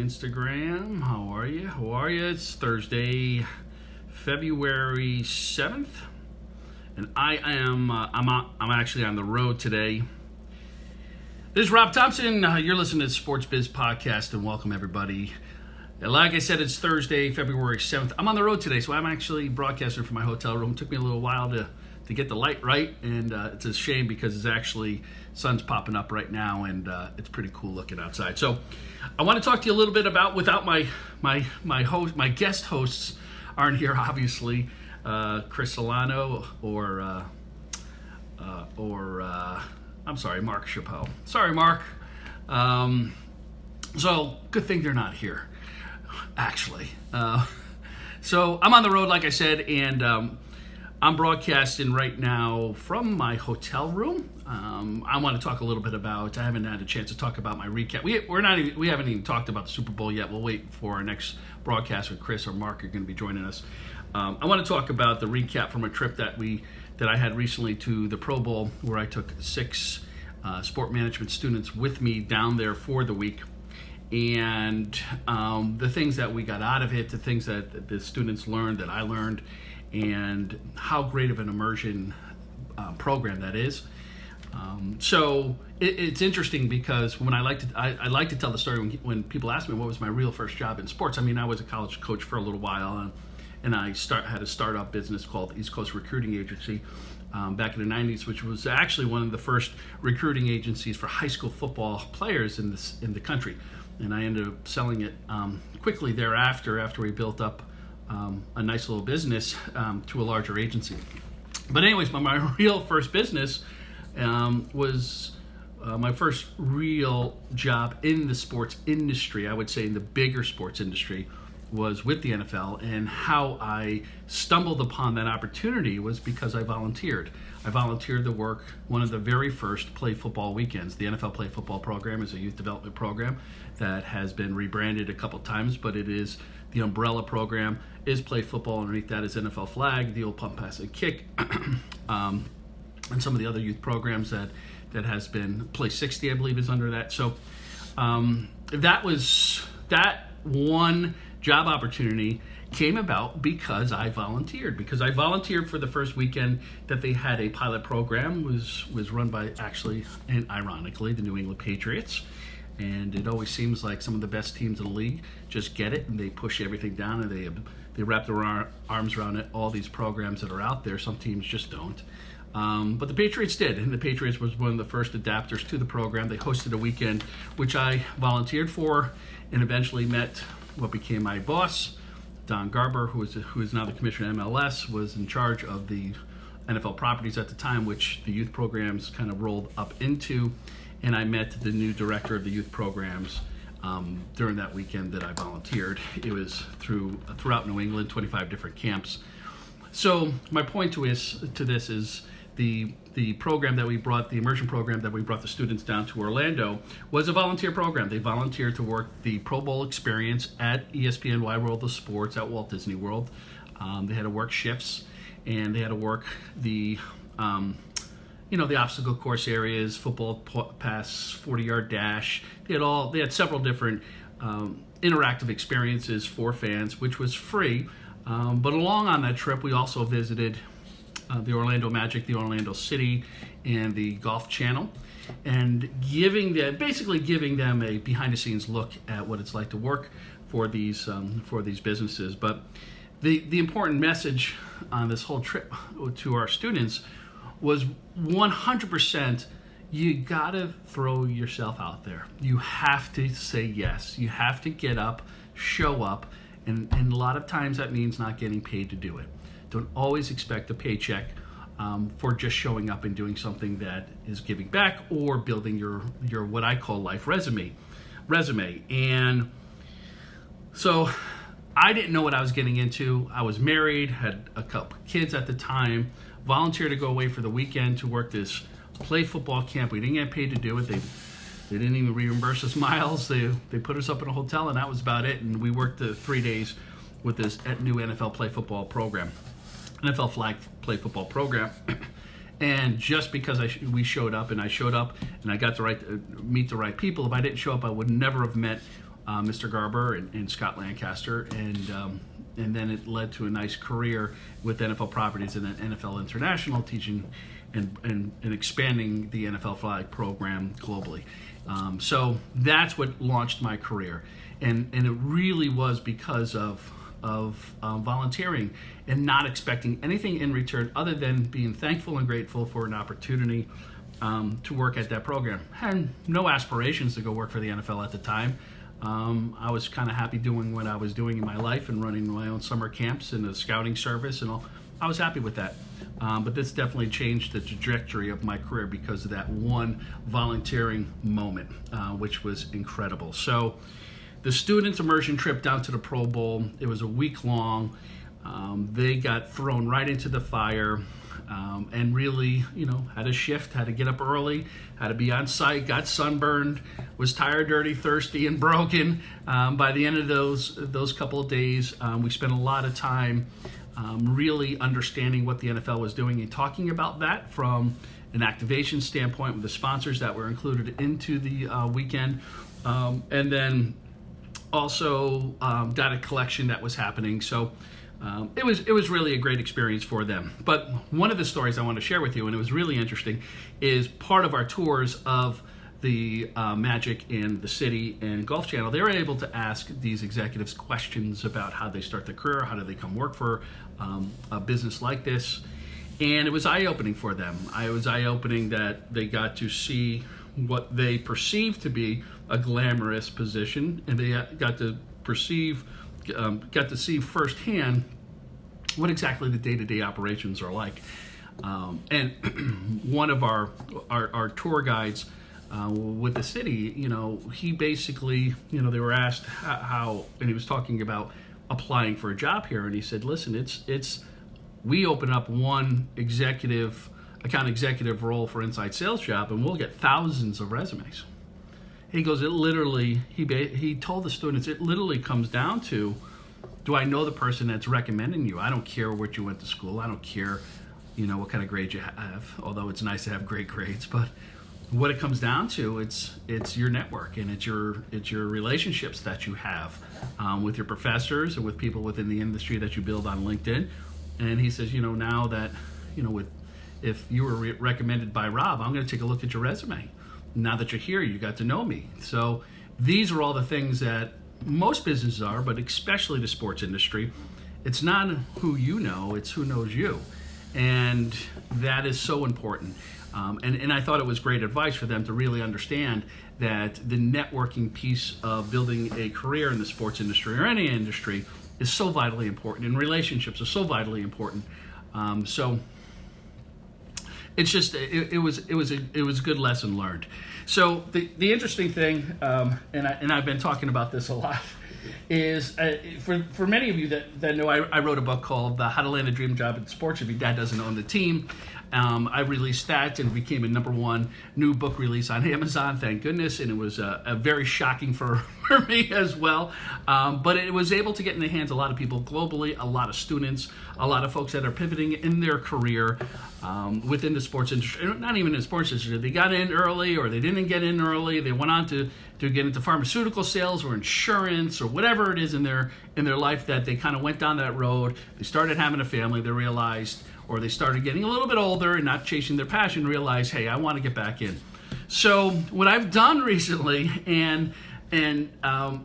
Instagram. How are you? It's Thursday, February 7th, and I'm actually on the road today. This is Rob Thompson. You're listening to the Sports Biz Podcast, and welcome everybody. Like I said, it's Thursday, February 7th. I'm on the road today, so I'm actually broadcasting from my hotel room. It took me a little while to get the light right, and it's a shame because it's actually sun's popping up right now, and it's pretty cool looking outside. So I want to talk to you a little bit about, without my guest hosts aren't here, obviously, Chris Solano or Mark Chappelle. Sorry, Mark. So good thing they're not here, actually. So I'm on the road, like I said, and I'm broadcasting right now from my hotel room. I want to talk a little bit about, I haven't had a chance to talk about my recap. We haven't even talked about the Super Bowl yet. We'll wait for our next broadcast with Chris or Mark are going to be joining us. I want to talk about the recap from a trip that I had recently to the Pro Bowl, where I took 6 sport management students with me down there for the week. And the things that we got out of it, the things that the students learned, that I learned, and how great of an immersion program that is. So it's interesting because when I like to tell the story when people ask me what was my real first job in sports. I mean, I was a college coach for a little while, and I had a startup business called East Coast Recruiting Agency back in the 90s, which was actually one of the first recruiting agencies for high school football players in the country. And I ended up selling it quickly thereafter, after we built up a nice little business to a larger agency. But anyways, my real first business was my first real job in the sports industry. I would say in the bigger sports industry was with the NFL, and how I stumbled upon that opportunity was because I volunteered. I volunteered to work one of the very first Play Football weekends. The NFL Play Football program is a youth development program that has been rebranded a couple times, but it is the umbrella program is Play Football. Underneath that is NFL Flag, the old Pump, Pass, and Kick, and some of the other youth programs that has been Play 60, I believe, is under that. So that one job opportunity came about because I volunteered. For the first weekend that they had a pilot program was run by, actually and ironically, the New England Patriots. And it always seems like some of the best teams in the league just get it and they push everything down, and they wrap their arms around it. All these programs that are out there, some teams just don't. But the Patriots did, and the Patriots was one of the first adapters to the program. They hosted a weekend which I volunteered for, and eventually met what became my boss, Don Garber, who is now the commissioner of MLS, was in charge of the NFL properties at the time, which the youth programs kind of rolled up into. And I met the new director of the youth programs during that weekend that I volunteered. It was throughout New England, 25 different camps. So my point to this is the program that we brought, the Immersion program that we brought the students down to Orlando, was a volunteer program. They volunteered to work the Pro Bowl experience at ESPN Wide World of Sports at Walt Disney World. They had to work shifts, and they had to work the obstacle course areas, football pass, 40-yard dash. They had several different interactive experiences for fans, which was free. But along on that trip, we also visited the Orlando Magic, the Orlando City, and the Golf Channel, and giving them a behind-the-scenes look at what it's like to work for these businesses. But the important message on this whole trip to our students was 100%, you gotta throw yourself out there. You have to say yes. You have to get up, show up, and a lot of times that means not getting paid to do it. Don't always expect a paycheck for just showing up and doing something that is giving back or building your what I call life resume. And so I didn't know what I was getting into. I was married, had a couple kids at the time, volunteered to go away for the weekend to work this Play Football camp. We didn't get paid to do it. They didn't even reimburse us miles. They put us up in a hotel, and that was about it. And we worked the 3 days with this new NFL Play Football program, NFL Flag Play Football program. And just because we showed up and I got to meet the right people, if I didn't show up, I would never have met Mr. Garber and Scott Lancaster, and then it led to a nice career with NFL Properties and then NFL International, teaching and expanding the NFL flag program globally. So that's what launched my career, and it really was because of volunteering and not expecting anything in return other than being thankful and grateful for an opportunity to work at that program. I had no aspirations to go work for the NFL at the time. I was kind of happy doing what I was doing in my life and running my own summer camps and the scouting service and all. I was happy with that. But this definitely changed the trajectory of my career because of that one volunteering moment, which was incredible. So the students' immersion trip down to the Pro Bowl, it was a week long. They got thrown right into the fire. And really, had a shift, had to get up early, had to be on site, got sunburned, was tired, dirty, thirsty, and broken. By the end of those couple of days, we spent a lot of time really understanding what the NFL was doing and talking about that from an activation standpoint with the sponsors that were included into the weekend. And then also data collection that was happening. So it was really a great experience for them. But one of the stories I want to share with you, and it was really interesting, is part of our tours of the Magic and the City and Golf Channel. They were able to ask these executives questions about how they start their career, how do they come work for a business like this, and it was eye-opening for them. It was eye-opening that they got to see what they perceived to be a glamorous position, and they got to see firsthand what exactly the day-to-day operations are like. And one of our tour guides with the city, he basically, they were asked how, and he was talking about applying for a job here, and he said, listen, it's we open up one account executive role for inside sales job, and we'll get thousands of resumes. He goes, it literally, he told the students, it literally comes down to, do I know the person that's recommending you? I don't care what you went to school. I don't care, what kind of grades you have, although it's nice to have great grades. But what it comes down to, it's your network, and it's your relationships that you have with your professors and with people within the industry that you build on LinkedIn. And he says, now that, if you were recommended by Rob, I'm going to take a look at your resume. Now that you're here, you got to know me. So these are all the things that most businesses are, but especially the sports industry. It's not who you know, it's who knows you. And that is so important. And I thought it was great advice for them to really understand that the networking piece of building a career in the sports industry or any industry is so vitally important, and relationships are so vitally important. So it's just it was a good lesson learned. So the interesting thing, and I've been talking about this a lot, is for many of you that know, I wrote a book called How to Land a Dream Job in Sports If Your Dad Doesn't Own the Team. I released that, and it became a #1 new book release on Amazon, thank goodness, and it was a very shocking for me as well. But it was able to get in the hands of a lot of people globally, a lot of students, a lot of folks that are pivoting in their career within the sports industry. Not even in the sports industry. They got in early, or they didn't get in early. They went on to get into pharmaceutical sales or insurance or whatever it is in their life that they kind of went down that road. They started having a family. They realized, or they started getting a little bit older and not chasing their passion, realize, hey, I want to get back in. So what I've done recently, and the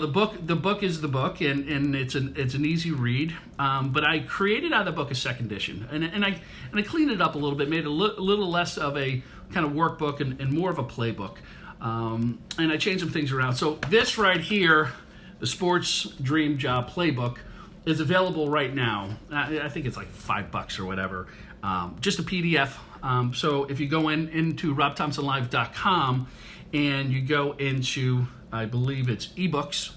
book is the book, and it's an easy read. But I created out of the book a second edition, and I cleaned it up a little bit, made it a little less of a kind of workbook and more of a playbook. And I changed some things around. So this right here, the Sports Dream Job Playbook, is available right now. I think it's like $5 or whatever. Just a PDF. So if you go into robthompsonlive.com and you go into, I believe it's ebooks,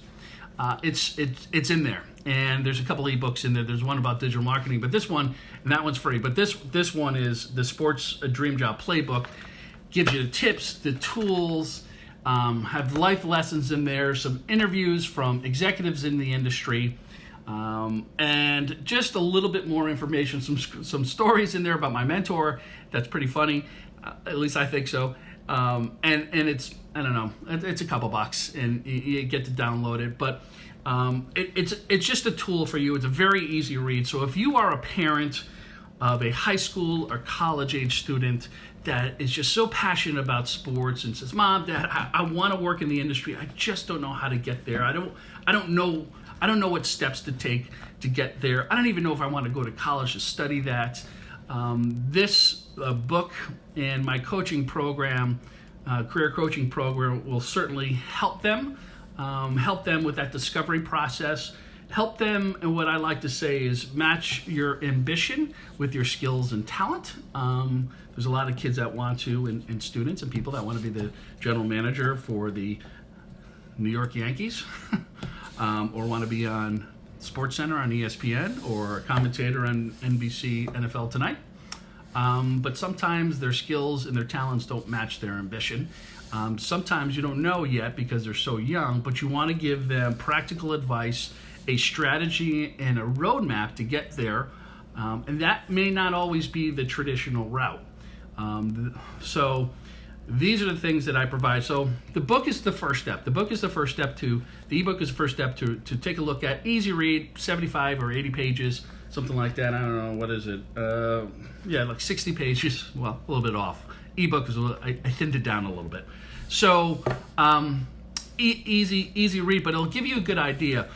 it's in there. And there's a couple ebooks in there. There's one about digital marketing, but this one, and that one's free. But this one is the Sports Dream Job Playbook. Gives you the tips, the tools, have life lessons in there, some interviews from executives in the industry, and just a little bit more information, some stories in there about my mentor. That's pretty funny, at least I think so. And it's, I don't know, it's a couple bucks, and you get to download it. But it's just a tool for you. It's a very easy read. So if you are a parent of a high school or college age student that is just so passionate about sports and says, "Mom, Dad, I want to work in the industry. I just don't know how to get there. I don't know what steps to take to get there. I don't even know if I want to go to college to study that." This book and my coaching program, career coaching program, will certainly help them with that discovery process. Help them, and what I like to say is match your ambition with your skills and talent. There's a lot of kids that want to, and students and people that want to be the general manager for the New York Yankees, or want to be on SportsCenter on ESPN, or a commentator on NBC NFL Tonight. But sometimes their skills and their talents don't match their ambition. Sometimes you don't know yet because they're so young, but you want to give them practical advice, a strategy, and a roadmap to get there. And that may not always be the traditional route. So these are the things that I provide. So the book is the first step. The ebook is the first step to take a look at. Easy read, 75 or 80 pages, something like that. I don't know, what is it? Like 60 pages. Well, a little bit off. Ebook is I thinned it down a little bit. So easy read, but it'll give you a good idea.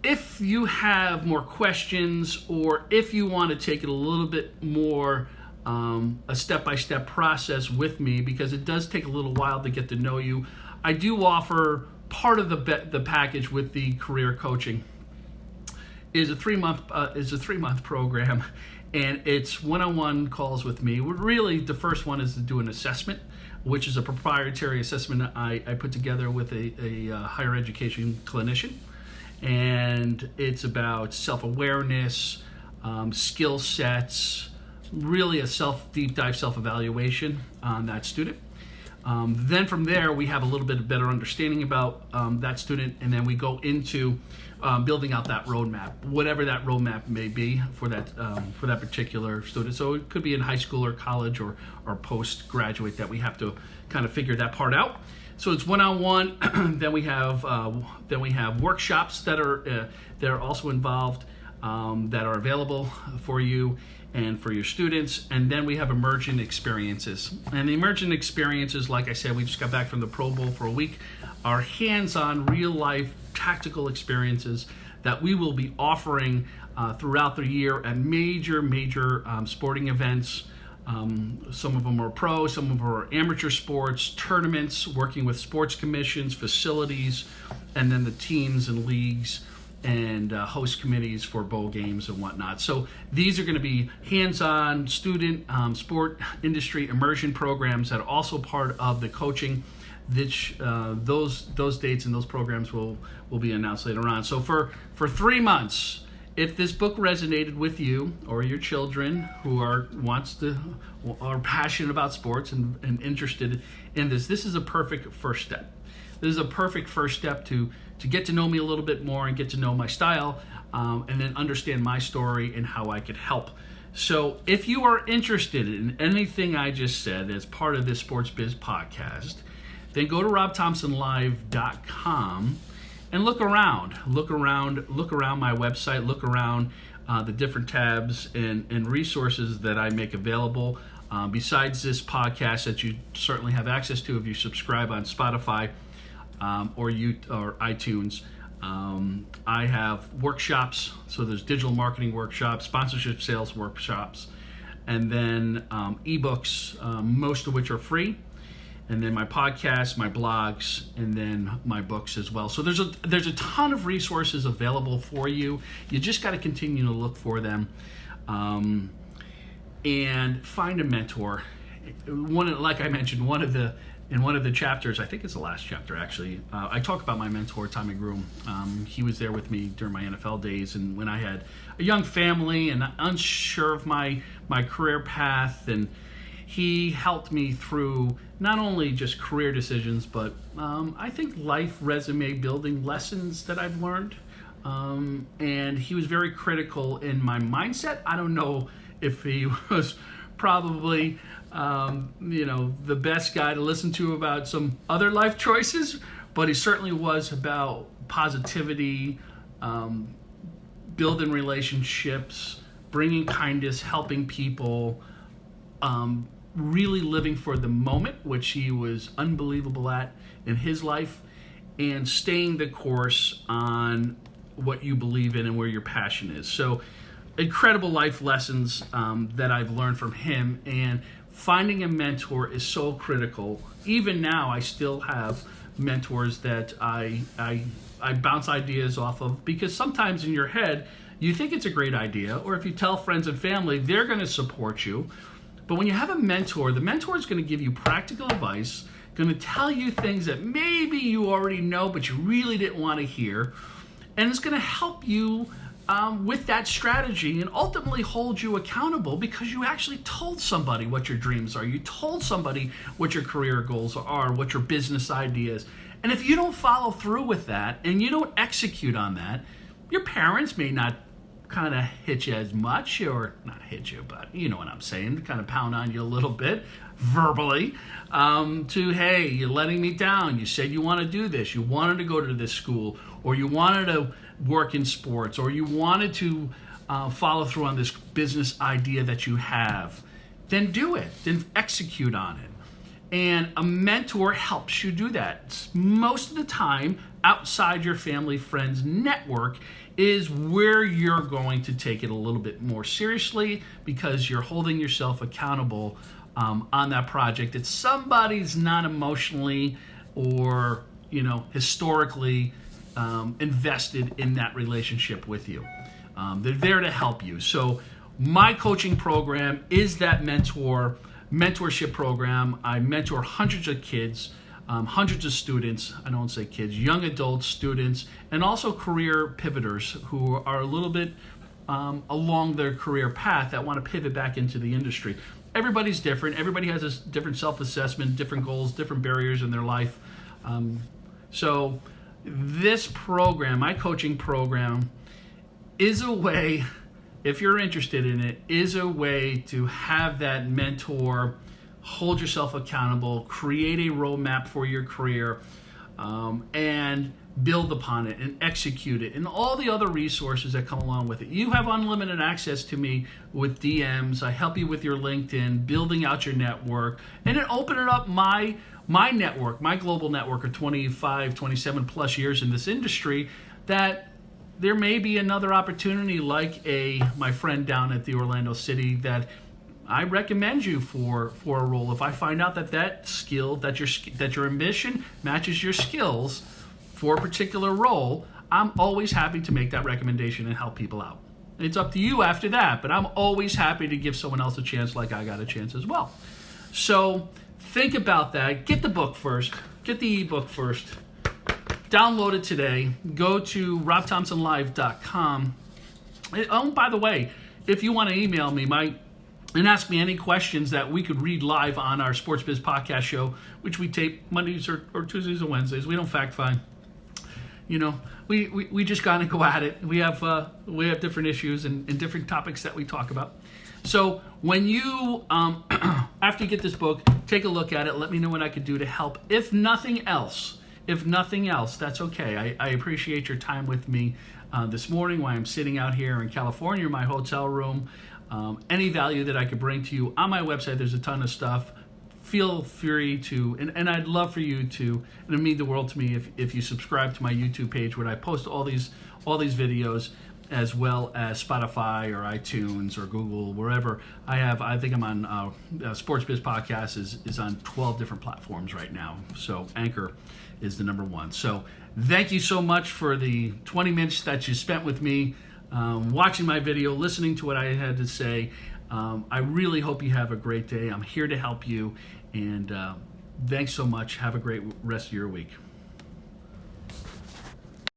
If you have more questions, or if you want to take it a little bit more a step-by-step process with me, because it does take a little while to get to know you, I do offer part of the package with the career coaching is a 3-month program, and it's one-on-one calls with me. Really, the first one is to do an assessment, which is a proprietary assessment I put together with a higher education clinician. And it's about self-awareness, skill sets, really a deep dive self-evaluation on that student. Then from there, we have a little bit of better understanding about that student, and then we go into building out that roadmap, whatever that roadmap may be for that particular student. So it could be in high school or college or postgraduate that we have to kind of figure that part out. So it's one-on-one. Then we have workshops that are also involved, that are available for you and for your students. And then we have Immersion experiences. And the Immersion experiences, like I said, we just got back from the Pro Bowl for a week, are hands-on, real-life, tactical experiences that we will be offering throughout the year at major sporting events. Some of them are pro, some of them are amateur sports, tournaments, working with sports commissions, facilities, and then the teams and leagues and host committees for bowl games and whatnot. So these are going to be hands-on student sport industry immersion programs that are also part of the coaching. Those dates and those programs will be announced later on. So for 3 months, if this book resonated with you or your children who are passionate about sports and interested in this is a perfect first step. This is a perfect first step to get to know me a little bit more and get to know my style, and then understand my story and how I could help. So if you are interested in anything I just said as part of this Sports Biz podcast, then go to robthompsonlive.com and look around my website, look around the different tabs and resources that I make available. Besides this podcast that you certainly have access to if you subscribe on Spotify or iTunes. I have workshops, so there's digital marketing workshops, sponsorship sales workshops, and then ebooks, most of which are free. And then my podcasts, my blogs, and then my books as well. So there's a ton of resources available for you. You just got to continue to look for them, and find a mentor. Like I mentioned, in one of the chapters, I think it's the last chapter actually, I talk about my mentor, Tommy Groom. He was there with me during my NFL days, and when I had a young family and unsure of my career path, and he helped me through not only just career decisions, but I think life resume building lessons that I've learned. And he was very critical in my mindset. I don't know if he was probably the best guy to listen to about some other life choices, but he certainly was about positivity, building relationships, bringing kindness, helping people, really living for the moment, which he was unbelievable at in his life, and staying the course on what you believe in and where your passion is. So incredible life lessons that I've learned from him, and finding a mentor is so critical. Even now, I still have mentors that I bounce ideas off of, because sometimes in your head, you think it's a great idea, or if you tell friends and family, they're going to support you. But when you have a mentor, the mentor is going to give you practical advice, going to tell you things that maybe you already know, but you really didn't want to hear. And it's going to help you with that strategy and ultimately hold you accountable, because you actually told somebody what your dreams are. You told somebody what your career goals are, what your business ideas. And if you don't follow through with that and you don't execute on that, your parents may not kind of hit you as much, or not hit you, but you know what I'm saying, kind of pound on you a little bit verbally, hey, you're letting me down. You said you want to do this. You wanted to go to this school, or you wanted to work in sports, or you wanted to follow through on this business idea that you have. Then do it. Then execute on it. And a mentor helps you do that. Most of the time, outside your family, friends, network is where you're going to take it a little bit more seriously, because you're holding yourself accountable on that project. It's somebody's not emotionally or historically invested in that relationship with you. They're there to help you. So my coaching program is that mentorship program. I mentor hundreds of kids, hundreds of students, I don't say kids, young adults, students, and also career pivoters who are a little bit along their career path that want to pivot back into the industry. Everybody's different. Everybody has a different self-assessment, different goals, different barriers in their life. So this program, my coaching program, is a way, if you're interested in it, is a way to have that mentor, hold yourself accountable, create a roadmap for your career, and build upon it and execute it, and all the other resources that come along with it. You have unlimited access to me with DMs. I help you with your LinkedIn, building out your network, and then opening up my network, my global network of 25, 27 plus years in this industry, that there may be another opportunity like my friend down at the Orlando City that I recommend you for a role. If I find out that skill, that your ambition matches your skills for a particular role, I'm always happy to make that recommendation and help people out. It's up to you after that, but I'm always happy to give someone else a chance like I got a chance as well. So think about that. Get the book first. Get the ebook first. Download it today. Go to robthompsonlive.com. Oh, by the way, if you want to email me, and ask me any questions that we could read live on our Sports Biz podcast show, which we tape Mondays or Tuesdays or Wednesdays. We don't fact find. We just gotta go at it. We have different issues and different topics that we talk about. So when you after you get this book, take a look at it. Let me know what I could do to help. If nothing else, that's okay. I appreciate your time with me this morning while I'm sitting out here in California in my hotel room. Any value that I could bring to you on my website, there's a ton of stuff. Feel free to, and I'd love for you to, and it'd mean the world to me if you subscribe to my YouTube page where I post all these videos, as well as Spotify or iTunes or Google, wherever. I think I'm on Sports Biz Podcast is on 12 different platforms right now. So Anchor is the number one. So thank you so much for the 20 minutes that you spent with me, watching my video, listening to what I had to say. I really hope you have a great day. I'm here to help you, and thanks so much. Have a great rest of your week.